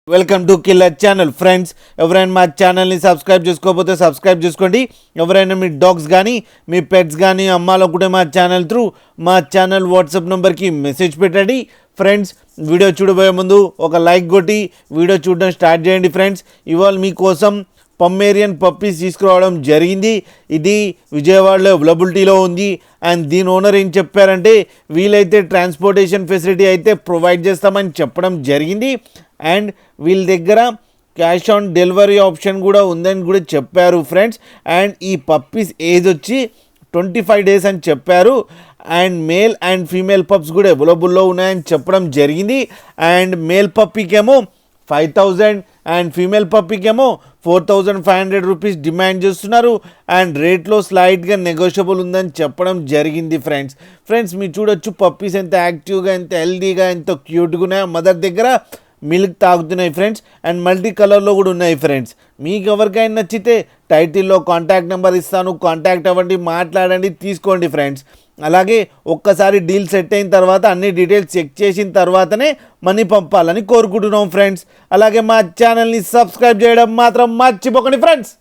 Welcome to killer channel friends. ఎవరైనా మా ఛానల్ని సబ్స్క్రైబ్ చేసుకోకపోతే సబ్స్క్రైబ్ చేసుకోండి. ఎవరైనా మీ డాగ్స్ కానీ మీ పెట్స్ కానీ అమ్మాలనుకుంటే మా ఛానల్ త్రూ మా ఛానల్ వాట్సాప్ నెంబర్కి మెసేజ్ పెట్టండి. ఫ్రెండ్స్, వీడియో చూడబోయే ముందు ఒక లైక్ కొట్టి వీడియో చూడడం స్టార్ట్ చేయండి. ఫ్రెండ్స్, ఇవాళ మీకోసం పమ్మేరియన్ పప్పీస్ తీసుకురావడం జరిగింది. ఇది విజయవాడలో అవైలబిలిటీలో ఉంది. అండ్ దీని ఓనర్ ఏం చెప్పారంటే వీలైతే ట్రాన్స్పోర్టేషన్ ఫెసిలిటీ అయితే ప్రొవైడ్ చేస్తామని చెప్పడం జరిగింది. అండ్ వీళ్ళ దగ్గర క్యాష్ ఆన్ డెలివరీ ఆప్షన్ కూడా ఉందని కూడా చెప్పారు ఫ్రెండ్స్. అండ్ ఈ పప్పీస్ ఏజ్ వచ్చి 25 days అని చెప్పారు. And male and female pups కూడా అవైలబుల్లో ఉన్నాయని చెప్పడం జరిగింది. అండ్ మేల్ పప్పీకేమో 5,000 అండ్ ఫీమేల్ పప్పీకేమో 4,500 రూపీస్ డిమాండ్ చేస్తున్నారు. అండ్ రేట్లో స్లైట్గా నెగోషియబుల్ ఉందని చెప్పడం జరిగింది. ఫ్రెండ్స్ మీరు చూడొచ్చు పప్పీస్ ఎంత యాక్టివ్గా, ఎంత హెల్దీగా, ఎంత క్యూట్గా ఉన్నాయి. మదర్ దగ్గర మిల్క్ తాగుతున్నాయి ఫ్రెండ్స్. అండ్ మల్టీ కలర్లో కూడా ఉన్నాయి ఫ్రెండ్స్. మీకు ఎవరికైనా నచ్చితే టైటిల్లో కాంటాక్ట్ నెంబర్ ఇస్తాను, కాంటాక్ట్ అవ్వండి, మాట్లాడండి, తీసుకోండి ఫ్రెండ్స్. అలాగే ఒక్కసారి డీల్ సెట్ అయిన తర్వాత అన్ని డీటెయిల్స్ చెక్ చేసిన తర్వాతనే మనీ పంపాలని కోరుకుంటున్నాం ఫ్రెండ్స్. అలాగే మా ఛానల్ని సబ్స్క్రైబ్ చేయడం మాత్రం మర్చిపోకండి ఫ్రెండ్స్.